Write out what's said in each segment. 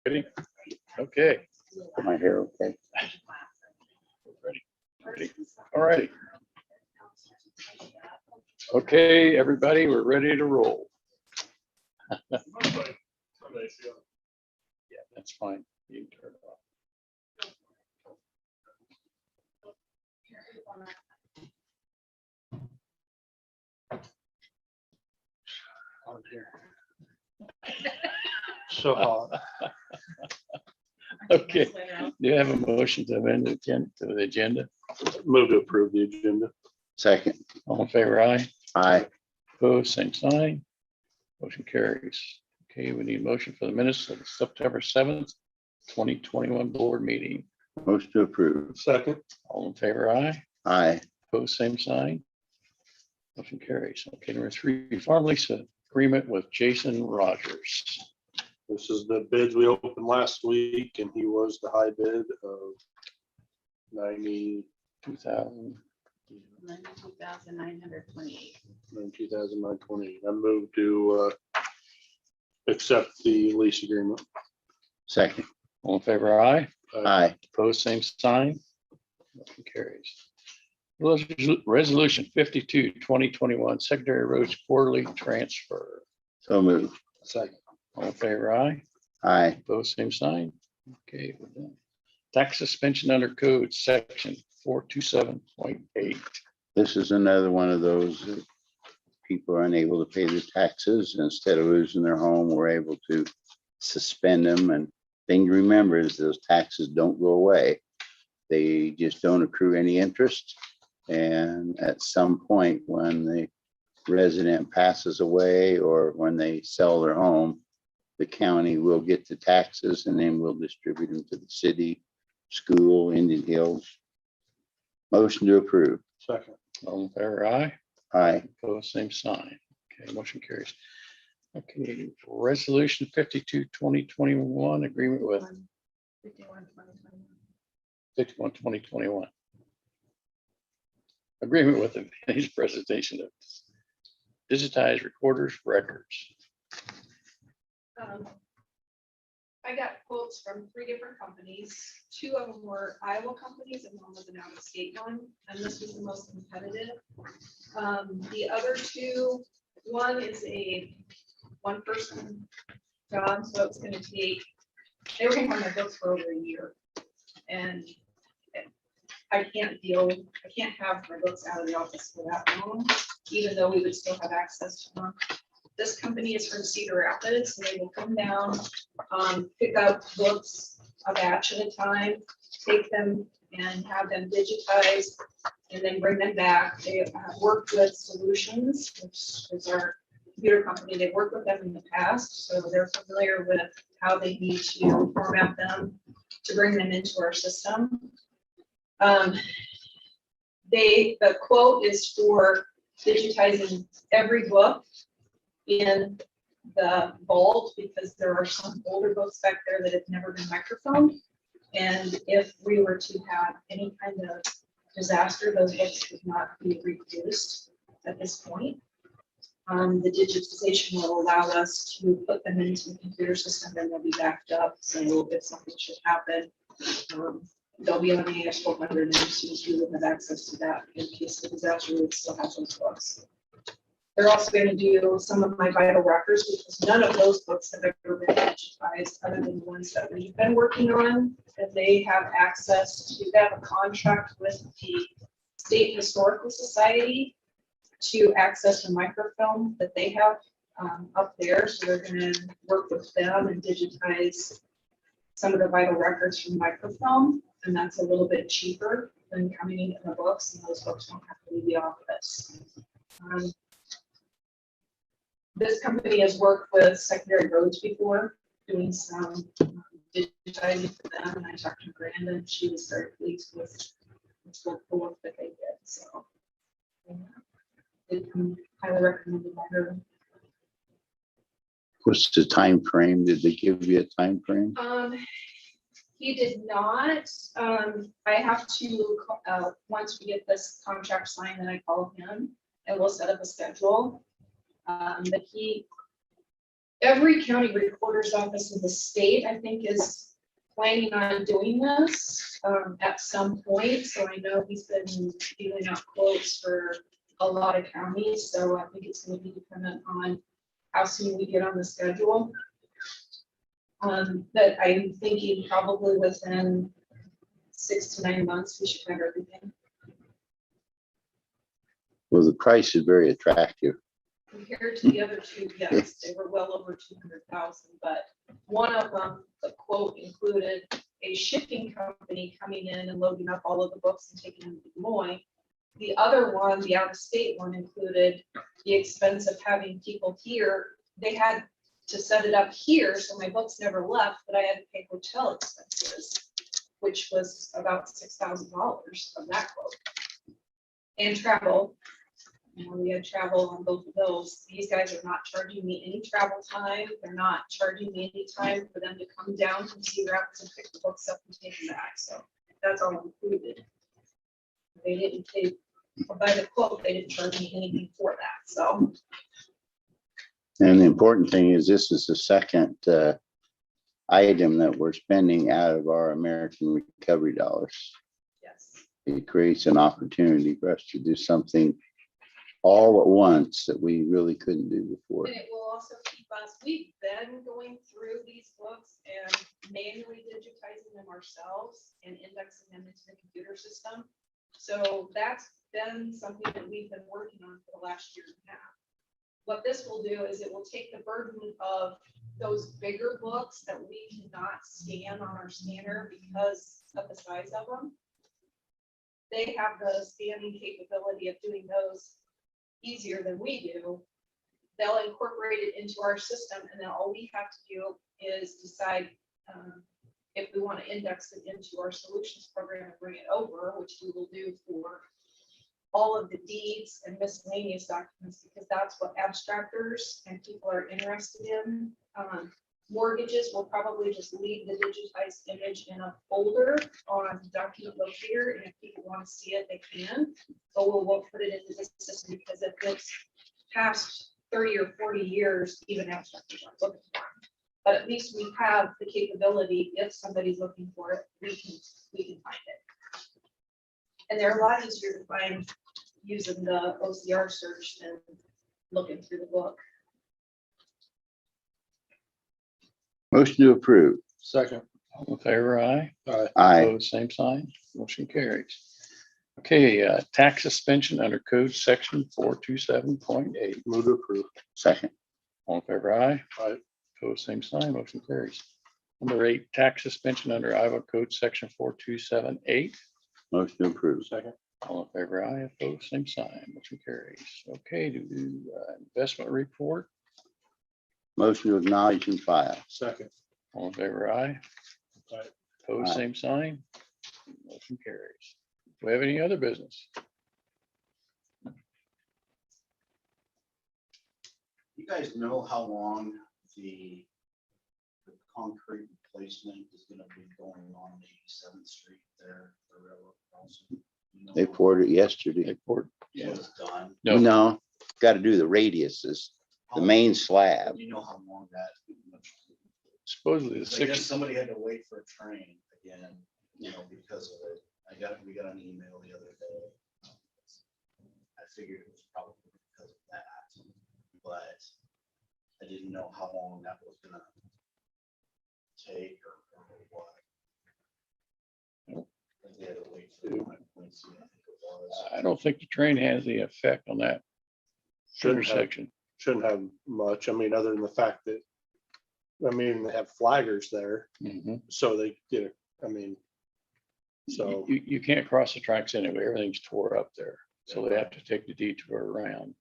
Ready? Okay. My hair okay? Ready. All right. Okay, everybody, we're ready to roll. Yeah, that's fine. You can turn it off. On here. So hot. Okay, do you have a motion to amend the agenda? Move to approve the agenda. Second, All in favor, aye. aye. Opposed, same sign. Motion carries. Okay, we need a motion for the minutes of the September 7th, 2021 board meeting. Motion to approve. Second. All in favor, aye. Aye. Opposed, same sign. Motion carries. Okay, number 3, farm lease agreement with Jason Rogers. This is the bids we opened last week, and he was the high bid of 90, 2000. 92,928. 92,920. I moved to accept the lease agreement. Second, All in favor, aye. aye. Opposed, same sign. Motion carries. Resolution 52, 2021, secondary roads quarterly transfer. So moved. Second. All in favor, aye. Aye. Opposed, same sign. Okay, we're done. Tax suspension under code section 427.8. This is another one of those that people are unable to pay their taxes. Instead of losing their home, we're able to suspend them. And thing to remember is those taxes don't go away. They just don't accrue any interest. And at some point when the resident passes away or when they sell their home, the county will get the taxes and then we'll distribute them to the city, school, Indian Hills. Motion to approve. Second. All in favor, aye. Aye. Opposed, same sign. Okay, motion carries. Okay, resolution 52, 2021, agreement with 51, 2021. Agreement with the his presentation of digitized recorders records. I got quotes from 3 different companies. 2 of them were Iowa companies and one was an out-of-state one, and this was the most competitive. The other 2, one is a one-person job, so it's going to take. They were going to have my books for over a year, and I can't have my books out of the office for that long, even though we would still have access to them. This company is from Cedar Rapids, and they will come down, pick up books a batch at a time, take them and have them digitized, and then bring them back. They have worked with Solutions, which is our computer company. They've worked with them in the past, so they're familiar with how they need to format them to bring them into our system. The quote is for digitizing every book in the vault because there are some older books back there that have never been microfilmed. And if we were to have any kind of disaster, those books could not be reproduced at this point. The digitization will allow us to put them into the computer system and they'll be backed up. So if something should happen, they'll be on the AS400 and students will have access to that in case the disaster would still have those books. They're also going to do some of my vital records because none of those books have ever been digitized other than the ones that we've been working on. And they have access to, they have a contract with the State Historical Society to access the microfilm that they have up there. So they're going to work with them and digitize some of the vital records from microfilm. And that's a little bit cheaper than coming in the books, and those books don't have to leave the office. This company has worked with secondary roads before, doing some digitizing for them, and I talked to Brandon. She was very pleased with the work that they did. So, highly recommended by her. What's the time frame? Did they give you a time frame? He did not. I have to, once we get this contract signed, then I call him and we'll set up a schedule. But Every county recorder's office in the state, I think, is planning on doing this at some point. So I know he's been dealing out quotes for a lot of counties. So I think it's going to be dependent on how soon we get on the schedule. But I'm thinking probably within 6 to 9 months, we should have everything. Well, the price is very attractive. Compared to the other two, yes, they were well over 200,000, but one of them, the quote included a shipping company coming in and loading up all of the books and taking them to Des Moines. The other one, the out-of-state one, included the expense of having people here. They had to set it up here, so my books never left, but I had to pay hotel expenses, which was about $6,000 from that quote. And travel. We had travel on both of those. These guys are not charging me any travel time. They're not charging me any time for them to come down from Cedar Rapids and pick the books up and take them back. So that's all included. They didn't take, by the quote, they didn't charge me anything for that. So And the important thing is this is the second item that we're spending out of our American recovery dollars. yes. It creates an opportunity for us to do something all at once that we really couldn't do before. And it will also keep us, we've been going through these books and manually digitizing them ourselves and indexing them into the computer system. So that's been something that we've been working on for the last year and a half. What this will do is it will take the burden of those bigger books that we cannot scan on our scanner because of the size of them. They have the scanning capability of doing those easier than we do. They'll incorporate it into our system, and then all we have to do is decide if we want to index it into our solutions program and bring it over, which we will do for all of the deeds and miscellaneous documents, because that's what abstractors and people are interested in. Mortgages will probably just leave the digitized image in a folder on document locator, and if people want to see it, they can. But we'll put it into this system because if it's past 30 or 40 years, even abstractors aren't looking for it. But at least we have the capability, if somebody's looking for it, we can find it. And they're a lot easier to find using the OCR search than looking through the book. Motion to approve. Second. All in favor, aye. Aye. Opposed, same sign. Motion carries. Okay, tax suspension under code section 427.8. Move to approve. Second. All in favor, aye. Aye. Opposed, same sign. Motion carries. Number 8, tax suspension under Iowa code section 427.8. Motion to approve. Second. All in favor, aye. Opposed, same sign. Motion carries. Okay, do investment report. Motion to acknowledge and file. Second. All in favor, aye. Aye. Opposed, Aye. same sign. Motion carries. Do we have any other business? You guys know how long the concrete replacement is gonna be going on 87th Street there, the railroad crossing? You know They poured it yesterday. Report. when it's done? No, No, got to do the radiuses, the main slab. You know how long that? supposedly the I guess 6th. somebody had to wait for a train again, you know, because of it. We got an email the other day. I figured it was probably because of that, but I didn't know how long that was gonna take or what. Nope. They had to wait for the Quincy, I think it was. I don't think the train has the effect on that intersection. Shouldn't have much. I mean, other than the fact that, I mean, they have flaggers there, Mhm. so they get it. I mean, so You can't cross the tracks anyway. Everything's tore up there. So they have to take the detour around.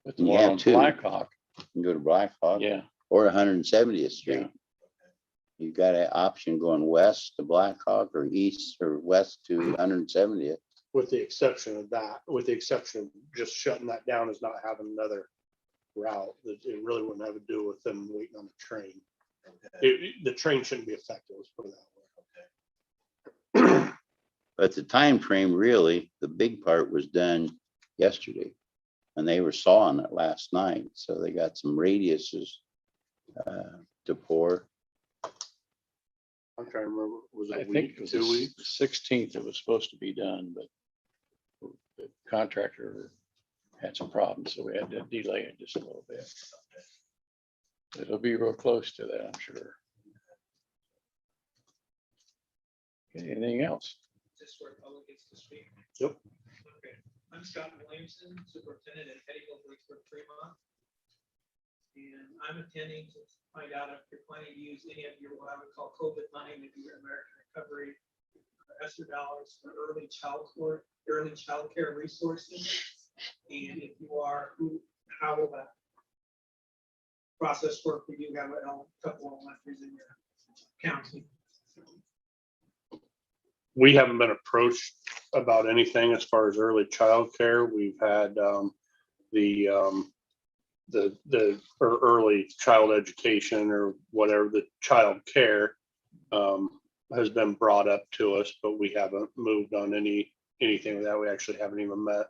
But the You one have on to. Blackhawk, You can go to Blackhawk yeah, or 170th Street. Yeah. You got an option going west to Blackhawk or east or west to 170th. with the exception of that, with the exception of just shutting that down is not having another route, it really wouldn't have to do with them waiting on the train. Okay. The train shouldn't be affected, let's put it that way. But the time frame, really, the big part was done yesterday. And they were sawing it last night. So they got some radiuses to pour. I'm trying to remember, was it I a think week, it was 2 the weeks? 16th it was supposed to be done, but the contractor had some problems, so we had to delay it just a little bit. It'll be real close to that, I'm sure. Okay, anything else? Just where public gets to speak. Yep. Okay, I'm Scott Williamson, Superintendent at Pettyville, Blacksburg, Fremont. And I'm attending to find out if you're planning to use any of your, what I would call COVID money, maybe your American Recovery, ESSER dollars for early childcare resources. And if you are, how will that process work? We do have a couple of entries in your county. We haven't been approached about anything as far as early childcare. We've had or early child education or whatever, the child care has been brought up to us, but we haven't moved on anything with that. We actually haven't even met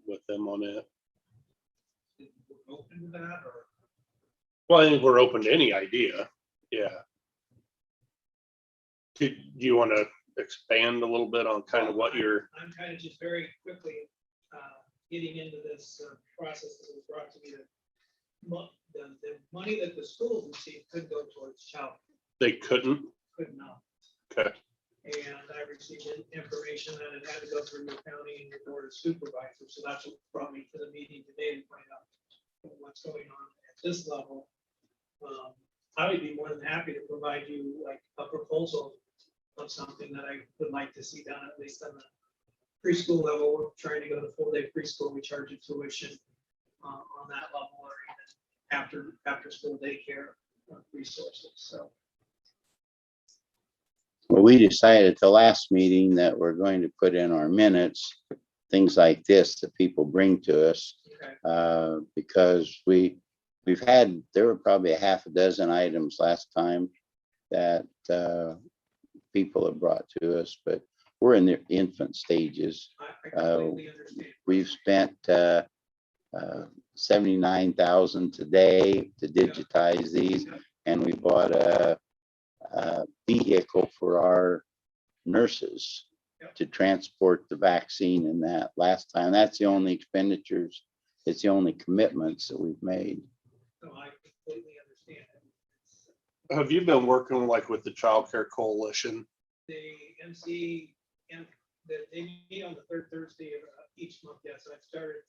with them on it. Open to that, or? Well, I think we're open to any idea. Yeah. Do you want to expand a little bit on kind of what you're? I'm kind of just very quickly getting into this process that was brought to me. The money that the schools received could go towards child. They couldn't. Could not. Okay. And I received information that it had to go through your county and your board of supervisors. So that's what brought me to the meeting today to find out what's going on at this level. I would be more than happy to provide you like a proposal of something that I would like to see done, at least on the preschool level. We're trying to go to full-day preschool. We charge you tuition on that level, or even after school daycare resources. So. Well, we decided at the last meeting that we're going to put in our minutes things like this that people bring to us, Okay. because there were probably a half a dozen items last time that people have brought to us, but we're in the infant stages. I completely understand. We've spent $79,000 today to digitize these, and we bought a vehicle for our nurses to transport the vaccine and that last time. That's the only expenditures, it's the only commitments that we've made. So I completely understand. Have you been working like with the Child Care Coalition? The MC and they meet on the third Thursday of each month. Yes, I've started.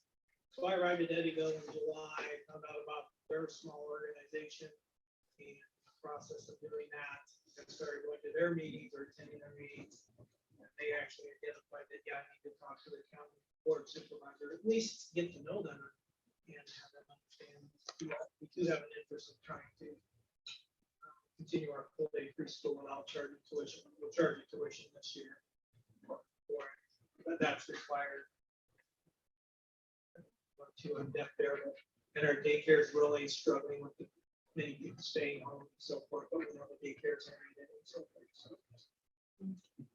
So I arrived at Eddyville in July, found out about their small organization and the process of doing that. I started going to their meetings or attending their meetings. And they actually identified that, yeah, I need to talk to the county board supervisor, at least get to know them and have them understand. We do have an interest in trying to continue our full day preschool without charging tuition. We'll charge you tuition this year for it, but that's required. To in depth there, and our daycare is really struggling with the many people staying home and so forth, but we know the daycares are and so forth.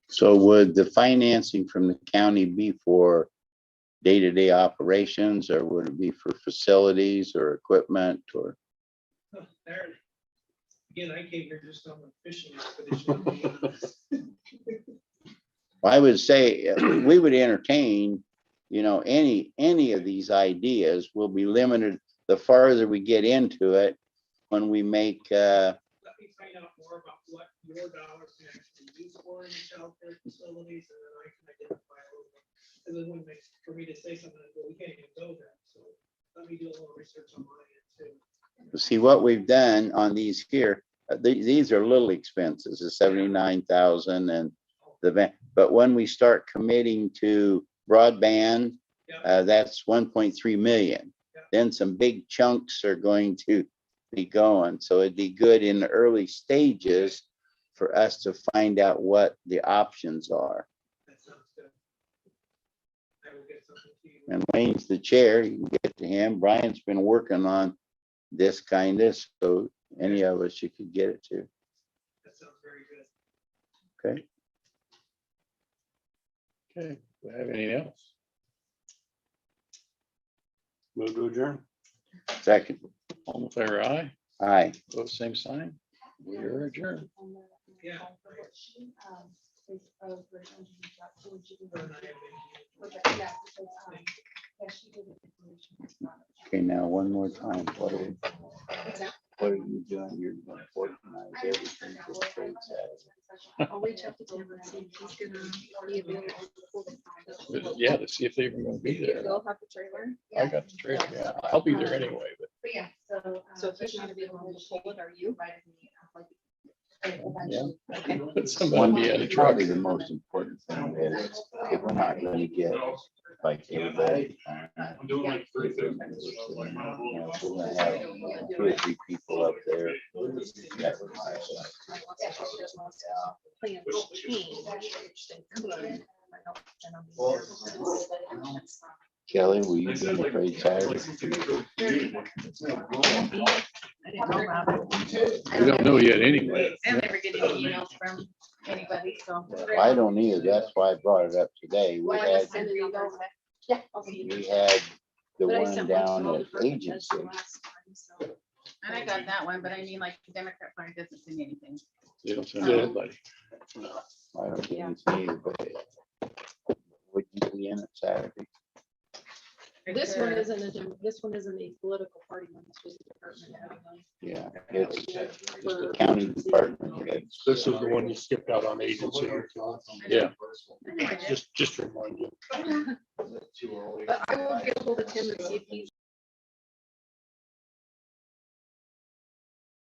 So would the financing from the county be for day-to-day operations, or would it be for facilities or equipment, or? There, again, I came here just on a fishing expedition. I would say we would entertain, any of these ideas. Will be limited the farther we get into it when we make. Let me find out more about what your dollars can actually be used for in the child care facilities, and then I can identify a little bit. Because it wouldn't make for me to say something like, well, we can't even go there. So let me do a little research on my end too. See what we've done on these here. These are little expenses, the 79,000 and the van. But when we start committing to broadband, that's 1.3 million. Then some big chunks are going to be going. So it'd be good in the early stages for us to find out what the options are. That sounds good. I will get something to you. And Wayne's the chair, you can get to him. Brian's been working on this kind of, so any of us you could get it to. That sounds very good. Okay. Okay, do we have anything else? Move to adjourn. Second. All in favor, aye? Aye. Both same sign. We are adjourned. Yeah. Okay, now one more time. What are you doing? You're going to organize everything for the trade Saturday. I'll reach out to Tim and see if he's gonna be available. Yeah, to see if they're even gonna be there. You'll have the trailer. I got the trailer, yeah. I'll be there anyway, but But yeah, so if he's not available to pull it, are you? yeah. But somebody be at a truck. Probably the most important thing is if we're not going to get like everybody. I'm doing like 350. So like my whole- You know, if we're gonna have 2 or 3 people up there. That would be nice. Plans change, which they could. I don't- and I'm being Well, careful. Kelly, will you be in the trade Saturday? I didn't know about it. We don't know yet anyway. I don't ever get any emails from anybody, so. Well, I don't either. That's why I brought it up today. Well, I just send it over. Yeah. We had the But I one sent down to all at departments as agency. the last time, so. And I got that one, but I mean, like, the Democrat Party doesn't send anything. They don't send anybody. I don't get anything either, but would you be in it Saturday? This one isn't a political party one, it's just a department having one. Yeah, it's the county department. It's, This is the one you skipped out on agency. Yeah. Just remind you. But I will get hold of Tim and see if he's